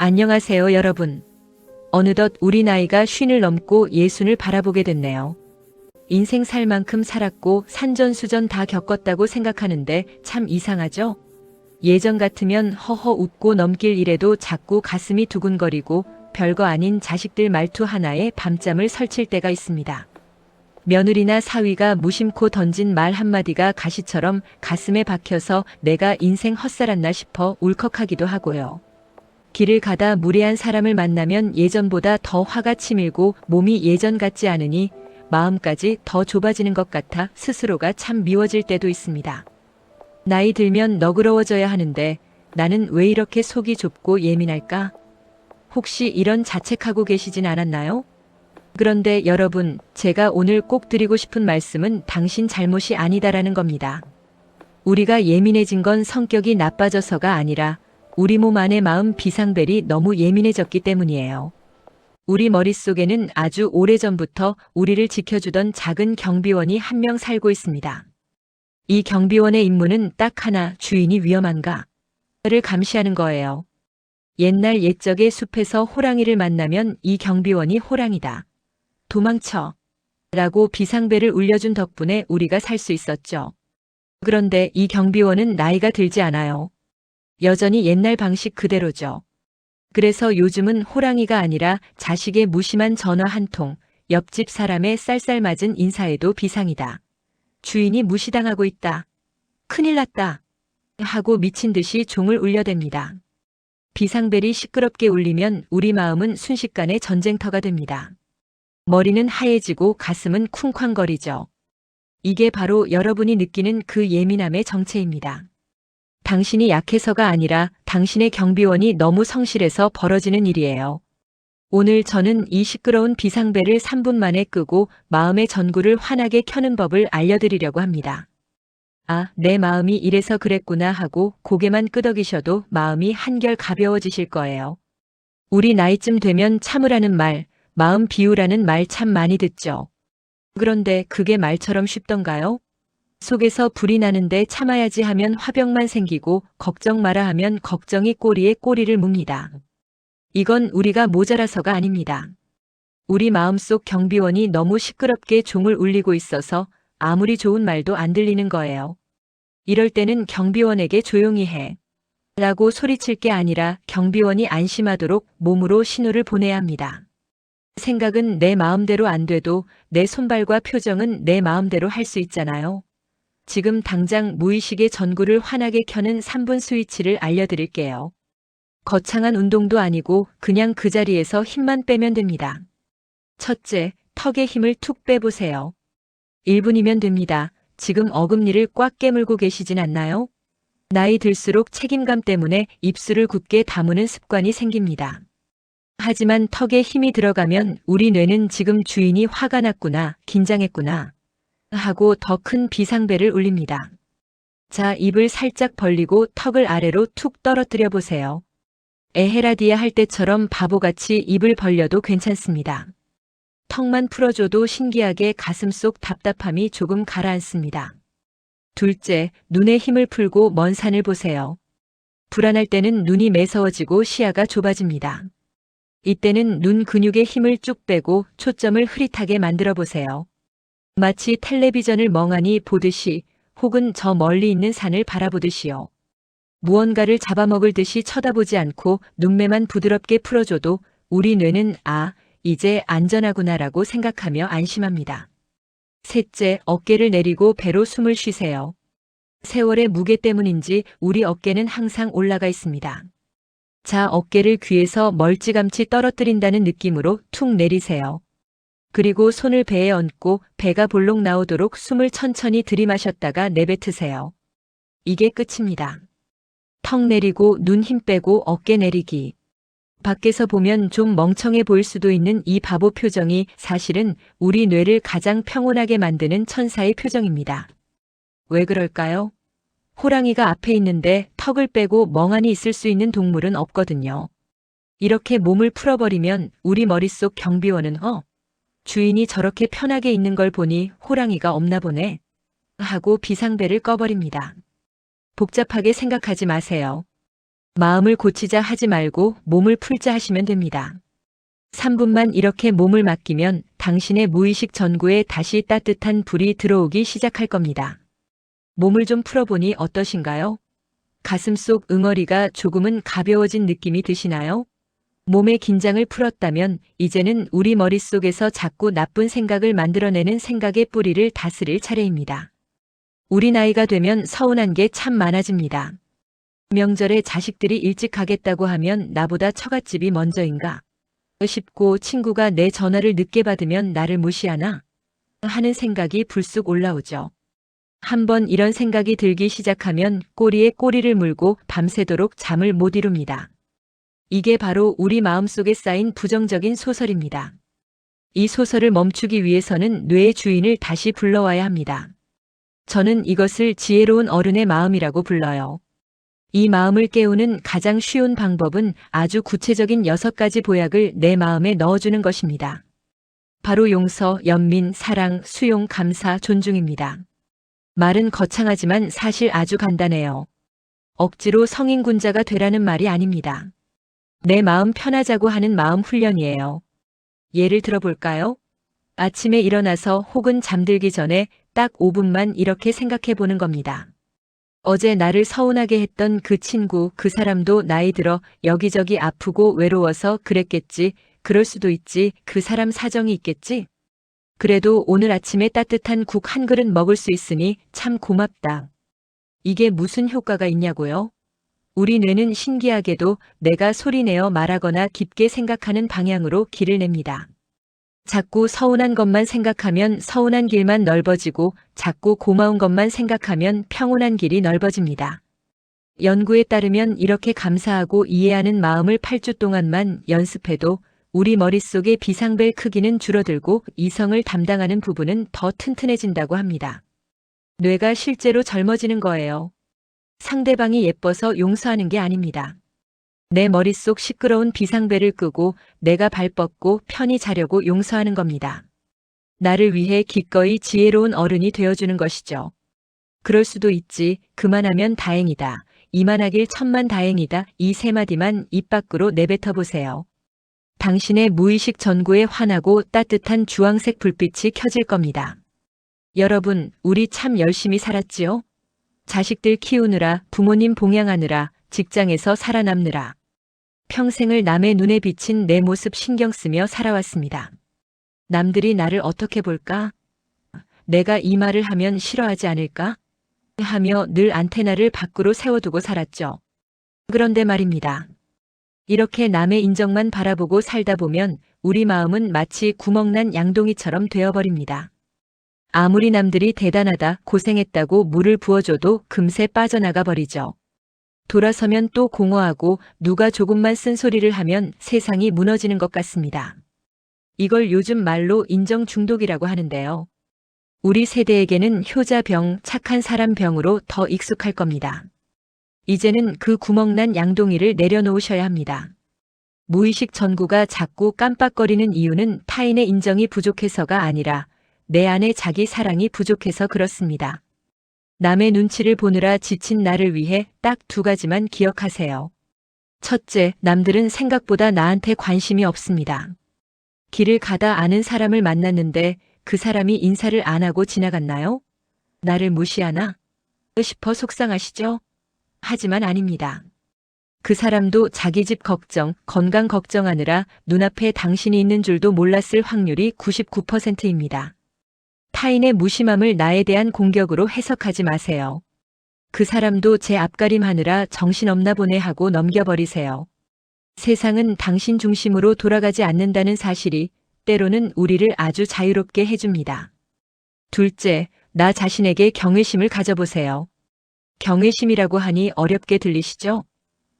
안녕하세요, 여러분. 어느덧 우리 나이가 50을 넘고 60을 바라보게 됐네요. 인생 살 만큼 살았고 산전수전 다 겪었다고 생각하는데 참 이상하죠? 예전 같으면 허허 웃고 넘길 일에도 자꾸 가슴이 두근거리고 별거 아닌 자식들 말투 하나에 밤잠을 설칠 때가 있습니다. 며느리나 사위가 무심코 던진 말 한마디가 가시처럼 가슴에 박혀서 내가 인생 헛살았나 싶어 울컥하기도 하고요. 길을 가다 무례한 사람을 만나면 예전보다 더 화가 치밀고 몸이 예전 같지 않으니 마음까지 더 좁아지는 것 같아 스스로가 참 미워질 때도 있습니다. 나이 들면 너그러워져야 하는데 나는 왜 이렇게 속이 좁고 예민할까? 혹시 이런 자책하고 계시진 않았나요? 그런데 여러분, 제가 오늘 꼭 드리고 싶은 말씀은 당신 잘못이 아니다라는 겁니다. 우리가 예민해진 건 성격이 나빠져서가 아니라 우리 몸 안의 마음 비상벨이 너무 예민해졌기 때문이에요. 우리 머릿속에는 아주 오래전부터 우리를 지켜주던 작은 경비원이 한 명 살고 있습니다. 이 경비원의 임무는 딱 하나, 주인이 위험한가를 감시하는 거예요. 옛날 옛적의 숲에서 호랑이를 만나면 이 경비원이 호랑이다, 도망쳐 라고 비상벨을 울려준 덕분에 우리가 살 수 있었죠. 그런데 이 경비원은 나이가 들지 않아요. 여전히 옛날 방식 그대로죠. 그래서 요즘은 호랑이가 아니라 자식의 무심한 전화 한 통, 옆집 사람의 쌀쌀맞은 인사에도 비상이다, 주인이 무시당하고 있다, 큰일 났다 하고 미친 듯이 종을 울려댑니다. 비상벨이 시끄럽게 울리면 우리 마음은 순식간에 전쟁터가 됩니다. 머리는 하얘지고 가슴은 쿵쾅거리죠. 이게 바로 여러분이 느끼는 그 예민함의 정체입니다. 당신이 약해서가 아니라 당신의 경비원이 너무 성실해서 벌어지는 일이에요. 오늘 저는 이 시끄러운 비상벨을 3분 만에 끄고 마음의 전구를 환하게 켜는 법을 알려드리려고 합니다. 아, 내 마음이 이래서 그랬구나 하고 고개만 끄덕이셔도 마음이 한결 가벼워지실 거예요. 우리 나이쯤 되면 참으라는 말, 마음 비우라는 말 참 많이 듣죠. 그런데 그게 말처럼 쉽던가요? 속에서 불이 나는데 참아야지 하면 화병만 생기고 걱정 마라 하면 걱정이 꼬리에 꼬리를 묵니다. 이건 우리가 모자라서가 아닙니다. 우리 마음속 경비원이 너무 시끄럽게 종을 울리고 있어서 아무리 좋은 말도 안 들리는 거예요. 이럴 때는 경비원에게 조용히 해 라고 소리칠 게 아니라 경비원이 안심하도록 몸으로 신호를 보내야 합니다. 생각은 내 마음대로 안 돼도 내 손발과 표정은 내 마음대로 할 수 있잖아요. 지금 당장 무의식의 전구를 환하게 켜는 3분 스위치를 알려드릴게요. 거창한 운동도 아니고 그냥 그 자리에서 힘만 빼면 됩니다. 첫째, 턱에 힘을 툭 빼보세요. 1분이면 됩니다. 지금 어금니를 꽉 깨물고 계시진 않나요? 나이 들수록 책임감 때문에 입술을 굳게 다무는 습관이 생깁니다. 하지만 턱에 힘이 들어가면 우리 뇌는 지금 주인이 화가 났구나, 긴장했구나 하고 더 큰 비상벨을 울립니다. 자, 입을 살짝 벌리고 턱을 아래로 툭 떨어뜨려 보세요. 에헤라디아 할 때처럼 바보같이 입을 벌려도 괜찮습니다. 턱만 풀어줘도 신기하게 가슴속 답답함이 조금 가라앉습니다. 둘째, 눈에 힘을 풀고 먼 산을 보세요. 불안할 때는 눈이 매서워지고 시야가 좁아집니다. 이때는 눈 근육에 힘을 쭉 빼고 초점을 흐릿하게 만들어 보세요. 마치 텔레비전을 멍하니 보듯이 혹은 저 멀리 있는 산을 바라보듯이요. 무언가를 잡아먹을 듯이 쳐다보지 않고 눈매만 부드럽게 풀어줘도 우리 뇌는 아, 이제 안전하구나라고 생각하며 안심합니다. 셋째, 어깨를 내리고 배로 숨을 쉬세요. 세월의 무게 때문인지 우리 어깨는 항상 올라가 있습니다. 자, 어깨를 귀에서 멀찌감치 떨어뜨린다는 느낌으로 툭 내리세요. 그리고 손을 배에 얹고 배가 볼록 나오도록 숨을 천천히 들이마셨다가 내뱉으세요. 이게 끝입니다. 턱 내리고 눈 힘 빼고 어깨 내리기. 밖에서 보면 좀 멍청해 보일 수도 있는 이 바보 표정이 사실은 우리 뇌를 가장 평온하게 만드는 천사의 표정입니다. 왜 그럴까요? 호랑이가 앞에 있는데 턱을 빼고 멍하니 있을 수 있는 동물은 없거든요. 이렇게 몸을 풀어버리면 우리 머릿속 경비원은 주인이 저렇게 편하게 있는 걸 보니 호랑이가 없나 보네 하고 비상벨을 꺼버립니다. 복잡하게 생각하지 마세요. 마음을 고치자 하지 말고 몸을 풀자 하시면 됩니다. 3분만 이렇게 몸을 맡기면 당신의 무의식 전구에 다시 따뜻한 불이 들어오기 시작할 겁니다. 몸을 좀 풀어보니 어떠신가요? 가슴속 응어리가 조금은 가벼워진 느낌이 드시나요? 몸의 긴장을 풀었다면 이제는 우리 머릿속에서 자꾸 나쁜 생각을 만들어내는 생각의 뿌리를 다스릴 차례입니다. 우리 나이가 되면 서운한 게 참 많아집니다. 명절에 자식들이 일찍 가겠다고 하면 나보다 처갓집이 먼저인가 싶고, 친구가 내 전화를 늦게 받으면 나를 무시하나 하는 생각이 불쑥 올라오죠. 한번 이런 생각이 들기 시작하면 꼬리에 꼬리를 물고 밤새도록 잠을 못 이룹니다. 이게 바로 우리 마음속에 쌓인 부정적인 소설입니다. 이 소설을 멈추기 위해서는 뇌의 주인을 다시 불러와야 합니다. 저는 이것을 지혜로운 어른의 마음이라고 불러요. 이 마음을 깨우는 가장 쉬운 방법은 아주 구체적인 6가지 보약을 내 마음에 넣어주는 것입니다. 바로 용서, 연민, 사랑, 수용, 감사, 존중입니다. 말은 거창하지만 사실 아주 간단해요. 억지로 성인군자가 되라는 말이 아닙니다. 내 마음 편하자고 하는 마음 훈련이에요. 예를 들어볼까요? 아침에 일어나서 혹은 잠들기 전에 딱 5분만 이렇게 생각해 보는 겁니다. 어제 나를 서운하게 했던 그 친구, 그 사람도 나이 들어 여기저기 아프고 외로워서 그랬겠지. 그럴 수도 있지. 그 사람 사정이 있겠지. 그래도 오늘 아침에 따뜻한 국 한 그릇 먹을 수 있으니 참 고맙다. 이게 무슨 효과가 있냐고요? 우리 뇌는 신기하게도 내가 소리내어 말하거나 깊게 생각하는 방향으로 길을 냅니다. 자꾸 서운한 것만 생각하면 서운한 길만 넓어지고, 자꾸 고마운 것만 생각하면 평온한 길이 넓어집니다. 연구에 따르면 이렇게 감사하고 이해하는 마음을 8주 동안만 연습해도 우리 머릿속의 비상벨 크기는 줄어들고 이성을 담당하는 부분은 더 튼튼해진다고 합니다. 뇌가 실제로 젊어지는 거예요. 상대방이 예뻐서 용서하는 게 아닙니다. 내 머릿속 시끄러운 비상벨을 끄고 내가 발 뻗고 편히 자려고 용서하는 겁니다. 나를 위해 기꺼이 지혜로운 어른이 되어주는 것이죠. 그럴 수도 있지. 그만하면 다행이다. 이만하길 천만 다행이다. 이 3마디만 입 밖으로 내뱉어 보세요. 당신의 무의식 전구에 환하고 따뜻한 주황색 불빛이 켜질 겁니다. 여러분, 우리 참 열심히 살았지요? 자식들 키우느라, 부모님 봉양하느라, 직장에서 살아남느라. 평생을 남의 눈에 비친 내 모습 신경 쓰며 살아왔습니다. 남들이 나를 어떻게 볼까? 내가 이 말을 하면 싫어하지 않을까? 하며 늘 안테나를 밖으로 세워두고 살았죠. 그런데 말입니다. 이렇게 남의 인정만 바라보고 살다 보면 우리 마음은 마치 구멍난 양동이처럼 되어버립니다. 아무리 남들이 대단하다, 고생했다고 물을 부어줘도 금세 빠져나가 버리죠. 돌아서면 또 공허하고 누가 조금만 쓴소리를 하면 세상이 무너지는 것 같습니다. 이걸 요즘 말로 인정 중독이라고 하는데요. 우리 세대에게는 효자병, 착한 사람 병으로 더 익숙할 겁니다. 이제는 그 구멍난 양동이를 내려놓으셔야 합니다. 무의식 전구가 자꾸 깜빡거리는 이유는 타인의 인정이 부족해서가 아니라 내 안에 자기 사랑이 부족해서 그렇습니다. 남의 눈치를 보느라 지친 나를 위해 딱 2가지만 기억하세요. 첫째, 남들은 생각보다 나한테 관심이 없습니다. 길을 가다 아는 사람을 만났는데 그 사람이 인사를 안 하고 지나갔나요? 나를 무시하나? 싶어 속상하시죠? 하지만 아닙니다. 그 사람도 자기 집 걱정, 건강 걱정하느라 눈앞에 당신이 있는 줄도 몰랐을 확률이 99%입니다. 타인의 무심함을 나에 대한 공격으로 해석하지 마세요. 그 사람도 제 앞가림하느라 정신없나 보네 하고 넘겨버리세요. 세상은 당신 중심으로 돌아가지 않는다는 사실이 때로는 우리를 아주 자유롭게 해줍니다. 둘째, 나 자신에게 경외심을 가져보세요. 경외심이라고 하니 어렵게 들리시죠?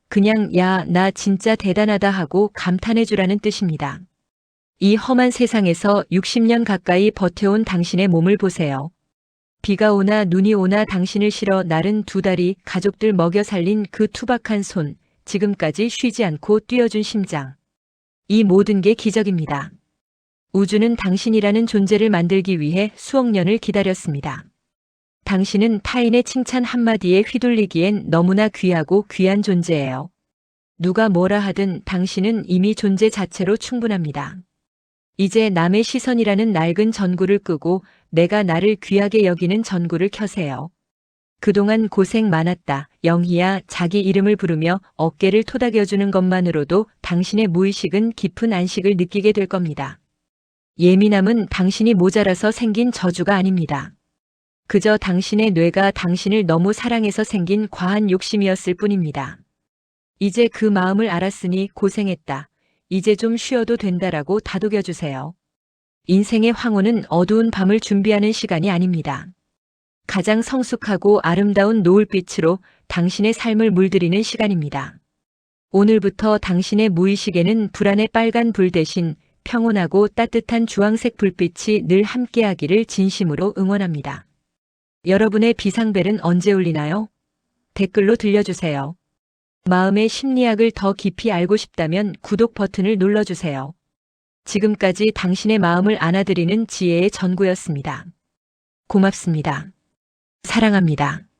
그냥 야, 나 진짜 대단하다 하고 감탄해주라는 뜻입니다. 이 험한 세상에서 60년 가까이 버텨온 당신의 몸을 보세요. 비가 오나 눈이 오나 당신을 실어 나른 2다리, 가족들 먹여 살린 그 투박한 손, 지금까지 쉬지 않고 뛰어준 심장. 이 모든 게 기적입니다. 우주는 당신이라는 존재를 만들기 위해 수억 년을 기다렸습니다. 당신은 타인의 칭찬 한마디에 휘둘리기엔 너무나 귀하고 귀한 존재예요. 누가 뭐라 하든 당신은 이미 존재 자체로 충분합니다. 이제 남의 시선이라는 낡은 전구를 끄고 내가 나를 귀하게 여기는 전구를 켜세요. 그동안 고생 많았다. 영희야, 자기 이름을 부르며 어깨를 토닥여주는 것만으로도 당신의 무의식은 깊은 안식을 느끼게 될 겁니다. 예민함은 당신이 모자라서 생긴 저주가 아닙니다. 그저 당신의 뇌가 당신을 너무 사랑해서 생긴 과한 욕심이었을 뿐입니다. 이제 그 마음을 알았으니 고생했다. 이제 좀 쉬어도 된다라고 다독여주세요. 인생의 황혼은 어두운 밤을 준비하는 시간이 아닙니다. 가장 성숙하고 아름다운 노을빛으로 당신의 삶을 물들이는 시간입니다. 오늘부터 당신의 무의식에는 불안의 빨간 불 대신 평온하고 따뜻한 주황색 불빛이 늘 함께하기를 진심으로 응원합니다. 여러분의 비상벨은 언제 울리나요? 댓글로 들려주세요. 마음의 심리학을 더 깊이 알고 싶다면 구독 버튼을 눌러주세요. 지금까지 당신의 마음을 안아드리는 지혜의 전구였습니다. 고맙습니다. 사랑합니다.